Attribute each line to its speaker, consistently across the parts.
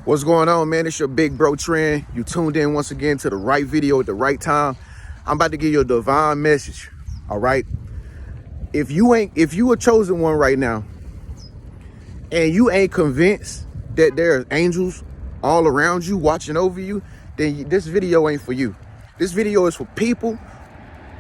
Speaker 1: What's going on, man? It's your big bro Trend. You tuned in once again to the right video at the right time. I'm about to give you a divine message. All right. If you a chosen one right now and you ain't convinced that there's angels all around you watching over you, then this video ain't for you. This video is for people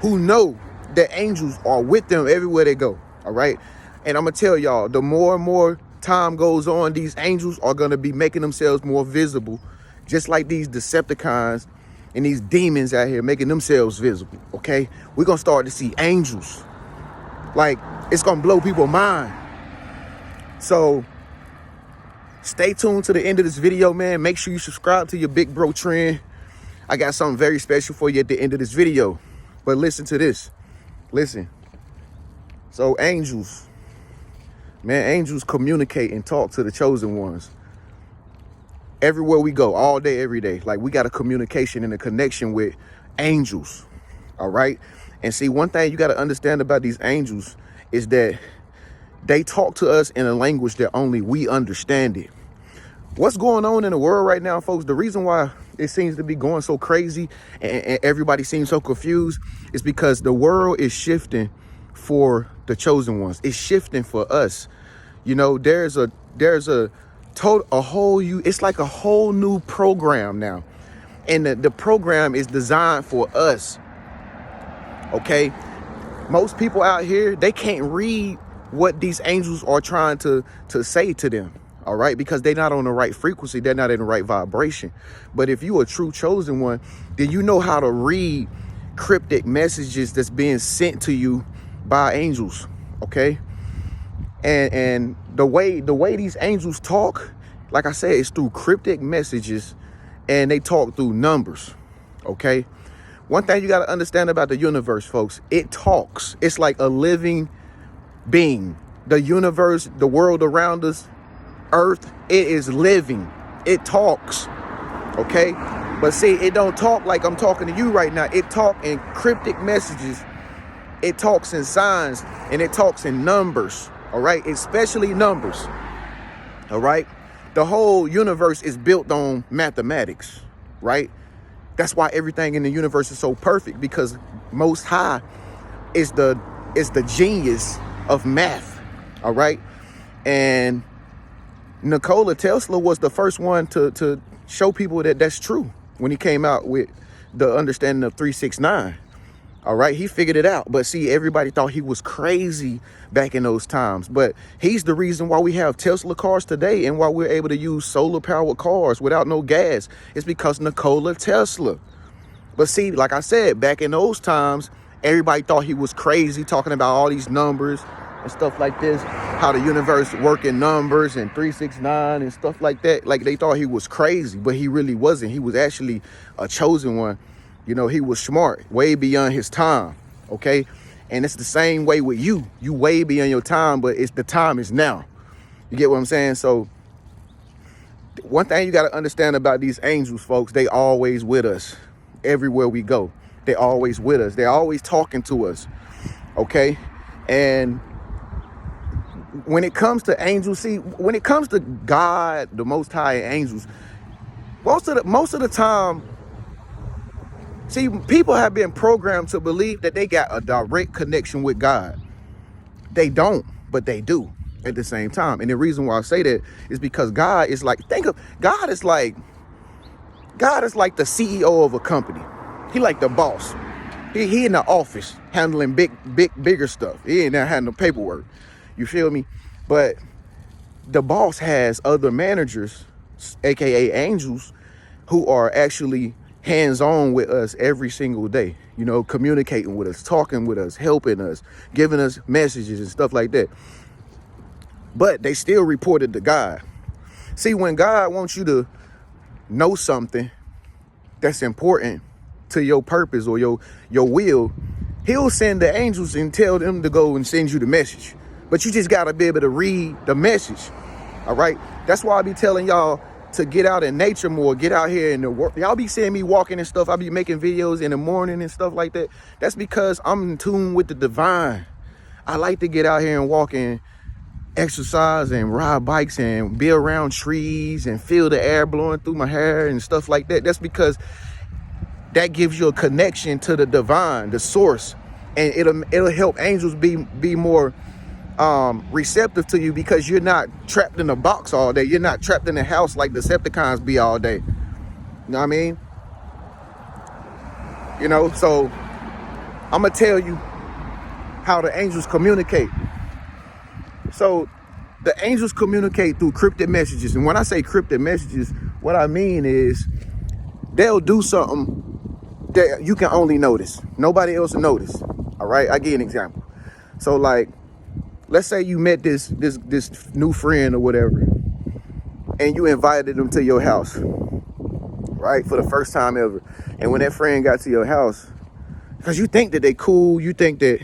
Speaker 1: who know that angels are with them everywhere they go. All right. And I'm gonna tell y'all, the more and more time goes on, these angels are going to be making themselves more visible, just like these Decepticons and these demons out here making themselves visible. Okay, we're gonna start to see angels. Like, it's gonna blow people's mind. So stay tuned to the end of this video, man. Make sure you subscribe to your big bro Trend. I got something very special for you at the end of this video. But listen to this. Listen. So angels, man, angels communicate and talk to the chosen ones. Everywhere we go, all day, every day. Like, we got a communication and a connection with angels. All right. And see, one thing you got to understand about these angels is that they talk to us in a language that only we understand it. What's going on in the world right now, folks? The reason why it seems to be going so crazy and everybody seems so confused is because the world is shifting for the chosen ones. It's shifting for us. You know, it's like a whole new program now. And the program is designed for us. Okay. Most people out here, they can't read what these angels are trying to say to them. All right. Because they're not on the right frequency. They're not in the right vibration. But if you a true chosen one, then you know how to read cryptic messages that's being sent to you by angels. Okay. And the way these angels talk, like I said, is through cryptic messages, and they talk through numbers. Okay. One thing you got to understand about the universe, folks, it talks. It's like a living being. The universe, the world around us, Earth, it is living. It talks. Okay. But see, it don't talk like I'm talking to you right now. It talks in cryptic messages. It talks in signs, and it talks in numbers. All right. Especially numbers. All right. The whole universe is built on mathematics. Right. That's why everything in the universe is so perfect, because Most High is the genius of math. All right. And Nikola Tesla was the first one to show people that that's true when he came out with the understanding of 369. All right. He figured it out. But see, everybody thought he was crazy back in those times. But he's the reason why we have Tesla cars today and why we're able to use solar powered cars without no gas. It's because Nikola Tesla. But see, like I said, back in those times, everybody thought he was crazy, talking about all these numbers and stuff like this, how the universe work in numbers and 369 and stuff like that. Like, they thought he was crazy, but he really wasn't. He was actually a chosen one. You know, he was smart, way beyond his time. Okay. And it's the same way with you. You way beyond your time, but the time is now. You get what I'm saying? So one thing you got to understand about these angels, folks, they always with us everywhere we go. They're always with us. They're always talking to us. Okay. And when it comes to angels, see, when it comes to God, the Most High, and angels, most of the time, see, people have been programmed to believe that they got a direct connection with God. They don't, but they do at the same time. And the reason why I say that is because God is like, God is like the CEO of a company. He like the boss. He in the office handling bigger stuff. He ain't there handling paperwork. You feel me? But the boss has other managers, aka angels, who are actually hands-on with us every single day, you know, communicating with us, talking with us, helping us, giving us messages and stuff like that. But they still reported to God. See, when God wants you to know something that's important to your purpose or your will, he'll send the angels and tell them to go and send you the message. But you just got to be able to read the message. All right. That's why I be telling y'all to get out in nature more, get out here in the world. Y'all be seeing me walking and stuff. I'll be making videos in the morning and stuff like that. That's because I'm in tune with the divine. I like to get out here and walk and exercise and ride bikes and be around trees and feel the air blowing through my hair and stuff like that. That's because that gives you a connection to the divine, the source, and it'll help angels be more receptive to you, because you're not trapped in a box all day. You're not trapped in a house like Decepticons be all day. You know what I mean? You know, so I'm gonna tell you how the angels communicate. So the angels communicate through cryptic messages. And when I say cryptic messages, what I mean is they'll do something that you can only notice. Nobody else will notice. All right, I give you an example. So like, let's say you met this new friend or whatever, and you invited them to your house, right, for the first time ever. And when that friend got to your house, because you think that they cool, you think that,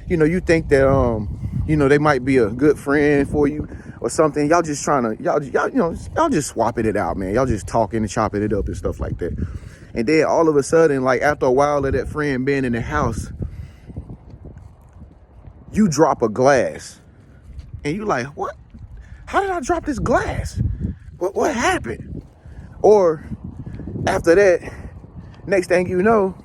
Speaker 1: you think that they might be a good friend for you or something. Y'all just trying to, y'all just swapping it out, man. Y'all just talking and chopping it up and stuff like that. And then all of a sudden, like after a while of that friend being in the house, you drop a glass. And you like, what? How did I drop this glass? What happened? Or after that, next thing you know,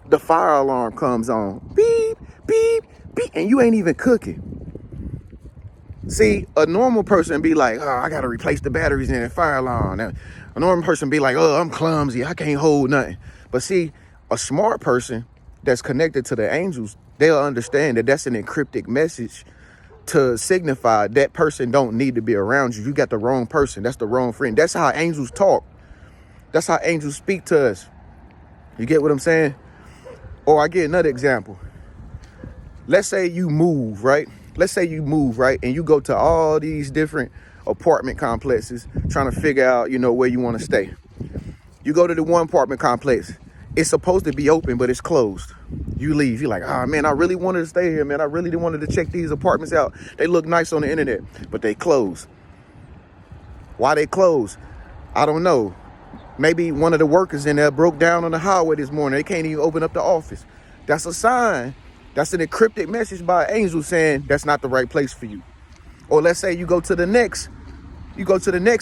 Speaker 1: the fire alarm comes on. Beep, beep, beep. And you ain't even cooking. See, a normal person be like, oh, I got to replace the batteries in the fire alarm. Now, a normal person be like, oh, I'm clumsy. I can't hold nothing. But see, a smart person that's connected to the angels, they'll understand that that's an encrypted message to signify that person don't need to be around you. You got the wrong person. That's the wrong friend. That's how angels talk. That's how angels speak to us. You get what I'm saying? Or I get another example. Let's say you move, right? And you go to all these different apartment complexes trying to figure out, where you want to stay. You go to the one apartment complex. It's supposed to be open, but it's closed. You leave. You're like, oh, man, I really wanted to stay here, man. I really wanted to check these apartments out. They look nice on the internet, but they closed. Why they closed? I don't know. Maybe one of the workers in there broke down on the highway this morning. They can't even open up the office. That's a sign. That's an encrypted message by an angel saying that's not the right place for you. Or let's say you go to the next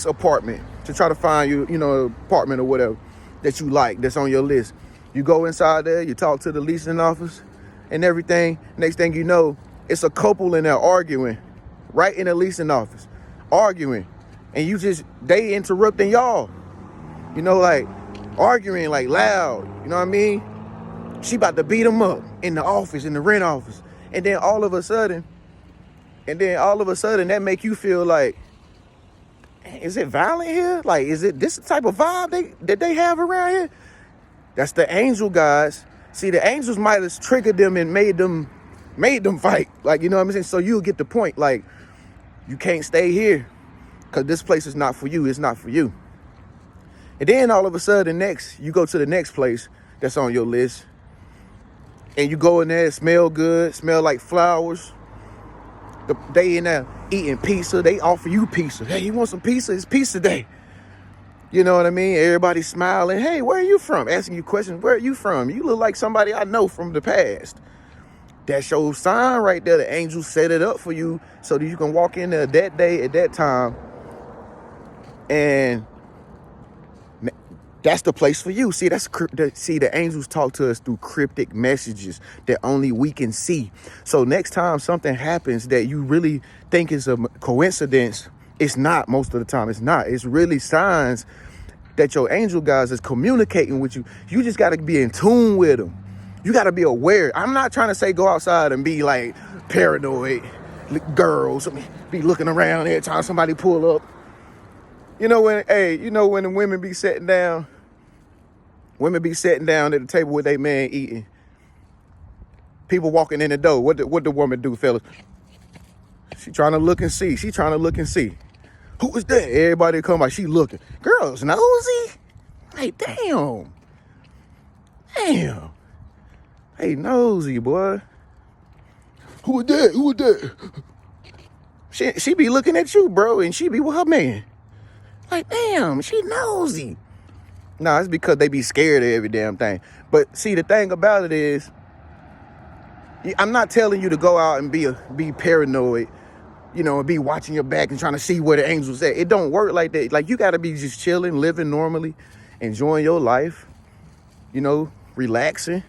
Speaker 1: apartment to try to find an apartment or whatever that you like, that's on your list. You go inside there, you talk to the leasing office and everything. Next thing you know, it's a couple in there arguing right in the leasing office, arguing. And they interrupting y'all, like arguing like loud, you know what I mean? She about to beat them up in the office, in the rent office. And then all of a sudden, that make you feel like, is it violent here? Like, is it this type of vibe that they have around here? That's the angel guys. See, the angels might have triggered them and made them fight. Like, you know what I'm saying? So you'll get the point. Like, you can't stay here because this place is not for you. It's not for you. And then all of a sudden, you go to the next place that's on your list. And you go in there, it smell good, smell like flowers. They in there eating pizza. They offer you pizza. Hey, you want some pizza? It's pizza day. You know what I mean? Everybody smiling. Hey, where are you from? Asking you questions. Where are you from? You look like somebody I know from the past. That shows sign right there. The angels set it up for you so that you can walk in there that day at that time. And that's the place for you. See, the angels talk to us through cryptic messages that only we can see. So next time something happens that you really think is a coincidence, it's not. Most of the time, it's not. It's really signs that your angel guys is communicating with you. You just got to be in tune with them. You got to be aware. I'm not trying to say go outside and be like paranoid girls, be looking around every time somebody pull up. When the women be sitting down at the table with their man eating. People walking in the door. What the woman do, fellas? She trying to look and see. Who is that? Everybody come by. She looking. Girls nosy. Like, damn. Hey, nosy, boy. Who is that? She be looking at you, bro, and she be with her man. Like, damn, she nosy. Nah, it's because they be scared of every damn thing. But see, the thing about it is, I'm not telling you to go out and be paranoid and be watching your back and trying to see where the angels at. It don't work like that. Like, you got to be just chilling, living normally, enjoying your life, relaxing,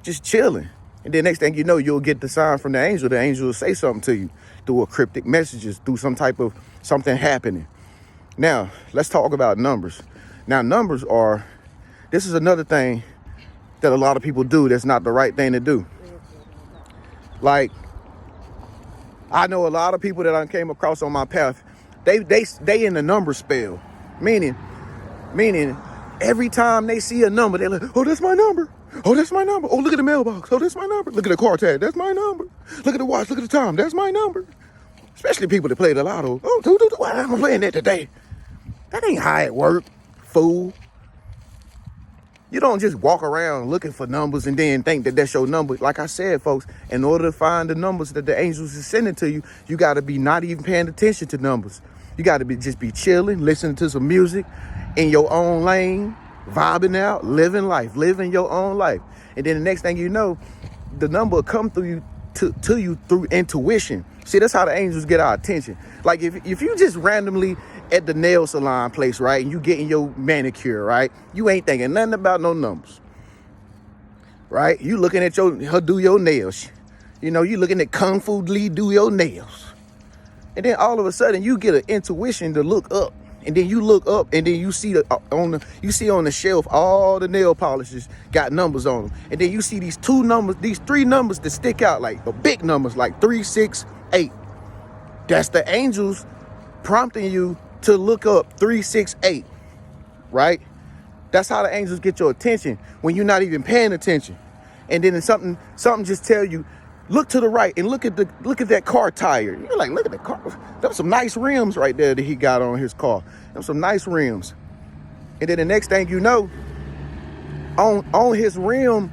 Speaker 1: just chilling. And then next thing you know, you'll get the sign from the angel. The angel will say something to you through a cryptic messages, through some type of something happening. Now, let's talk about numbers. Now, this is another thing that a lot of people do that's not the right thing to do. Like, I know a lot of people that I came across on my path, they in the number spell. Meaning every time they see a number, they're like, oh, that's my number. Oh, that's my number. Oh, look at the mailbox. Oh, that's my number. Look at the car tag. That's my number. Look at the watch. Look at the time. That's my number. Especially people that play the lotto. Oh, why am I playing that today? That ain't how it work, fool. You don't just walk around looking for numbers and then think that that's your number. Like I said, folks, in order to find the numbers that the angels is sending to you, you got to be not even paying attention to numbers. You got to just be chilling, listening to some music in your own lane, vibing out, living life, living your own life. And then the next thing you know, the number will come through you to you through intuition. See, that's how the angels get our attention. Like, if you just randomly at the nail salon place, right, and you getting your manicure, right, you ain't thinking nothing about no numbers, right? You looking at her do your nails. You looking at Kung Fu Lee do your nails. And then all of a sudden you get an intuition to look up. And then you look up and then you see on the shelf all the nail polishes got numbers on them. And then you see these three numbers that stick out like big numbers, like 3, 6, 8. That's the angels prompting you to look up 3, 6, 8, right? That's how the angels get your attention when you're not even paying attention. And then something just tell you, look to the right and look at that car tire. You're like, look at the car. There's some nice rims right there that he got on his car. There's some nice rims. And then the next thing you know, on his rim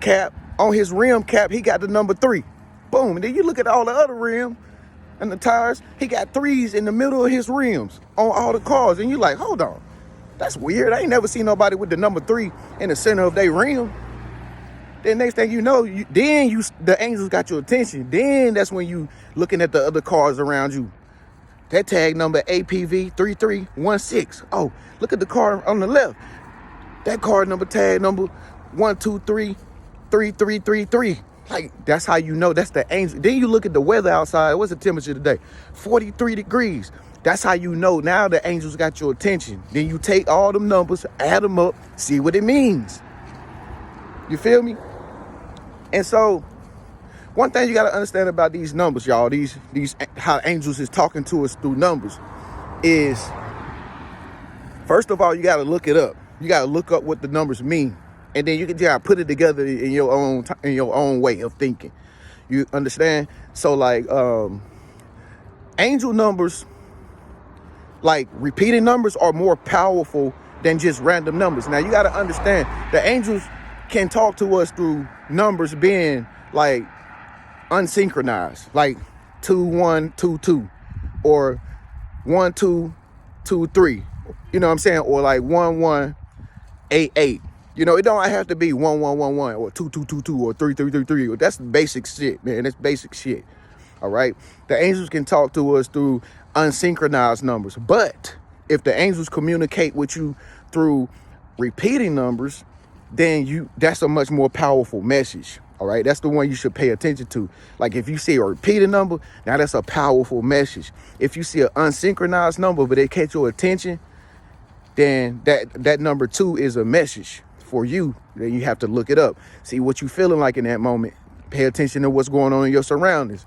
Speaker 1: cap, he got the number 3. Boom. And then you look at all the other rims and the tires, he got 3s in the middle of his rims on all the cars. And you're like, hold on, that's weird. I ain't never seen nobody with the number 3 in the center of their rim. Then next thing you know, the angels got your attention. Then that's when you looking at the other cars around you. That tag number APV 3316. Oh, look at the car on the left. That car number tag number 1233333. Like, that's how you know that's the angel. Then you look at the weather outside. What's the temperature today? 43 degrees. That's how you know now the angels got your attention. Then you take all them numbers, add them up, see what it means. You feel me? And so, one thing you got to understand about these numbers, y'all, these how angels is talking to us through numbers is, first of all, you got to look it up. You got to look up what the numbers mean. And then you can put it together in your own way of thinking. You understand? So, like, angel numbers, like repeating numbers, are more powerful than just random numbers. Now, you got to understand, the angels can talk to us through numbers being like unsynchronized, like 2 1 2 2 or 1 2 2 3. You know what I'm saying? Or like 1 1 8 8. It don't have to be 1 1 1 1 or 2 2 2 2 or 3 3 3 3. That's basic shit, man. That's basic shit. All right. The angels can talk to us through unsynchronized numbers, but if the angels communicate with you through repeating numbers, then that's a much more powerful message. All right, that's the one you should pay attention to. Like, if you see a repeated number, now that's a powerful message. If you see an unsynchronized number but it catch your attention, then that number 2 is a message for you. Then you have to look it up, see what you feeling like in that moment, pay attention to what's going on in your surroundings.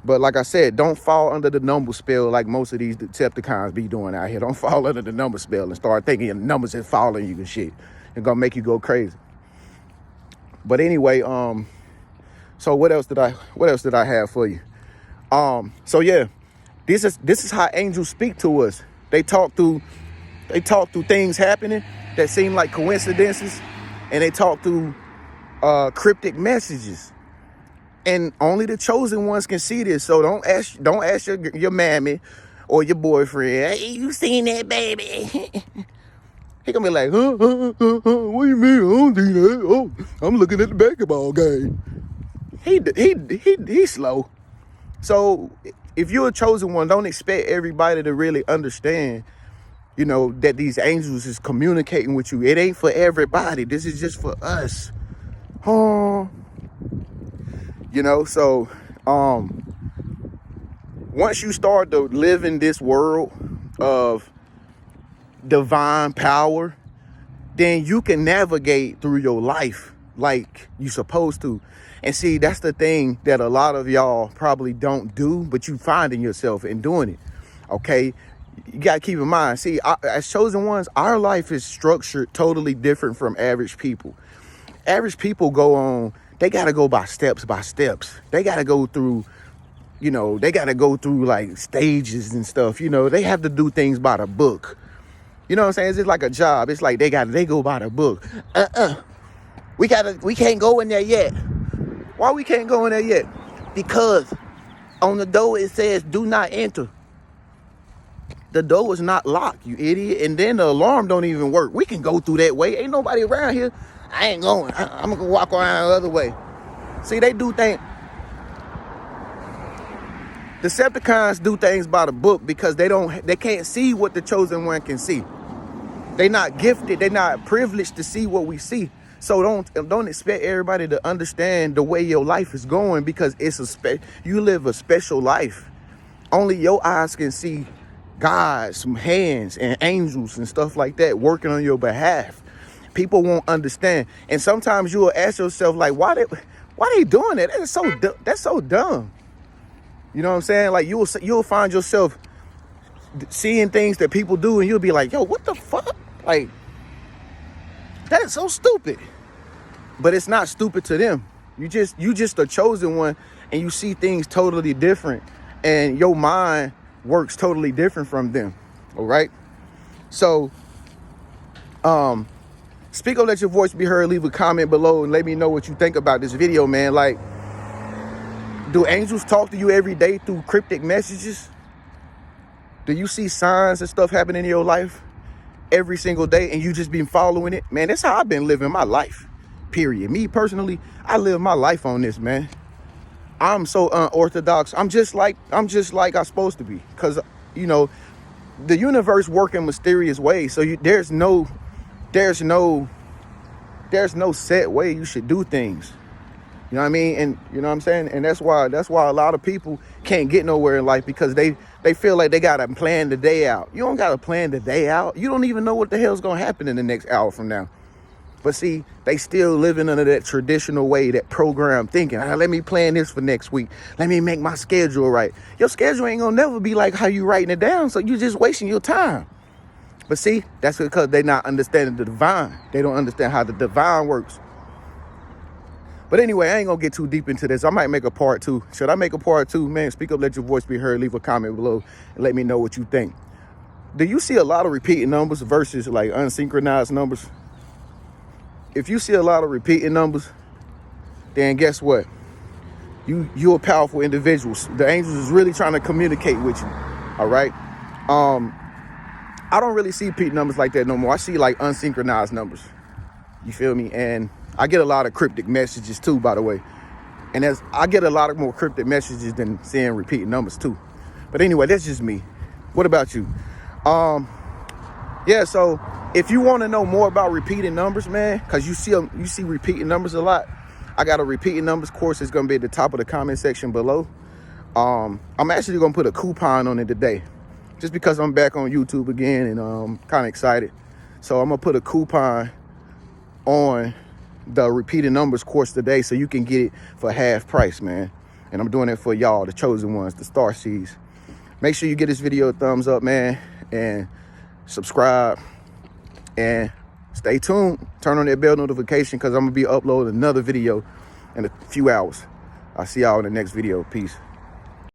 Speaker 1: But like I said, don't fall under the number spell like most of these Decepticons be doing out here. Don't fall under the number spell and start thinking numbers is following you and shit. It's gonna make you go crazy. But anyway, so what else did I have for you? So yeah, this is how angels speak to us. They talk through things happening that seem like coincidences, and they talk through cryptic messages. And only the chosen ones can see this. So don't ask your mammy or your boyfriend, hey, you seen that, baby? He gonna be like, what do you mean? I don't see that. Oh, I'm looking at the basketball game. he's slow. So if you're a chosen one, don't expect everybody to really understand, you know, that these angels is communicating with you. It ain't for everybody. This is just for us. Oh, you know, so once you start to live in this world of divine power, then you can navigate through your life like you're supposed to. And see, that's the thing that a lot of y'all probably don't do, but you finding yourself in doing it. Okay, you gotta keep in mind, see, as chosen ones, our life is structured totally different from average people. Average people go on, they gotta go by steps. They gotta go through, you know, they gotta go through like stages and stuff. You know, they have to do things by the book. You know what I'm saying? It's just like a job. It's like they go by the book. We can't go in there yet. Why we can't go in there yet? Because on the door it says do not enter. The door is not locked, you idiot. And then the alarm don't even work. We can go through that way. Ain't nobody around here. I ain't going. I'm gonna walk around the other way. See, they do things. Decepticons do things by the book because they can't see what the chosen one can see. They not gifted. They not privileged to see what we see. So don't expect everybody to understand the way your life is going, because you live a special life. Only your eyes can see God, some hands and angels and stuff like that working on your behalf. People won't understand, and sometimes you will ask yourself, like, why they doing that? That's so dumb. You know what I'm saying? Like you'll find yourself seeing things that people do, and you'll be like, yo, what the fuck? Like, that is so stupid. But it's not stupid to them. You just a chosen one, and you see things totally different, and your mind works totally different from them. All right. So, speak up, let your voice be heard. Leave a comment below and let me know what you think about this video, man. Like, do angels talk to you every day through cryptic messages? Do you see signs and stuff happening in your life every single day, and you just been following it? Man, that's how I've been living my life, period. Me personally, I live my life on this, man. I'm so unorthodox. I'm just like I'm supposed to be, because, you know, the universe works in mysterious ways. So there's no set way you should do things. You know what I mean? And you know what I'm saying? And that's why a lot of people can't get nowhere in life, because they feel like they gotta plan the day out. You don't gotta plan the day out. You don't even know what the hell's gonna happen in the next hour from now. But see, they still living under that traditional way, that program thinking. Let me plan this for next week. Let me make my schedule right. Your schedule ain't gonna never be like how you writing it down, so you just wasting your time. But see, that's because they not understanding the divine. They don't understand how the divine works. But anyway, I ain't gonna get too deep into this. I might make a part 2. Should I make a part 2? Man, speak up, let your voice be heard. Leave a comment below and let me know what you think. Do you see a lot of repeating numbers versus like unsynchronized numbers? If you see a lot of repeating numbers, then guess what? You're a powerful individual. The angels is really trying to communicate with you. All right. I don't really see repeat numbers like that no more. I see like unsynchronized numbers. You feel me? And I get a lot of cryptic messages too, by the way. And I get a lot of more cryptic messages than seeing repeating numbers too. But anyway, that's just me. What about you? Yeah, so if you want to know more about repeating numbers, man, because you see repeating numbers a lot, I got a repeating numbers course. It's going to be at the top of the comment section below. I'm actually going to put a coupon on it today, just because I'm back on YouTube again, and I'm kind of excited. So I'm going to put a coupon on the repeating numbers course today, so you can get it for half price, man. And I'm doing it for y'all, the chosen ones, the star seeds. Make sure you give this video a thumbs up, man, and subscribe, and stay tuned. Turn on that bell notification, because I'm gonna be uploading another video in a few hours. I'll see y'all in the next video. Peace.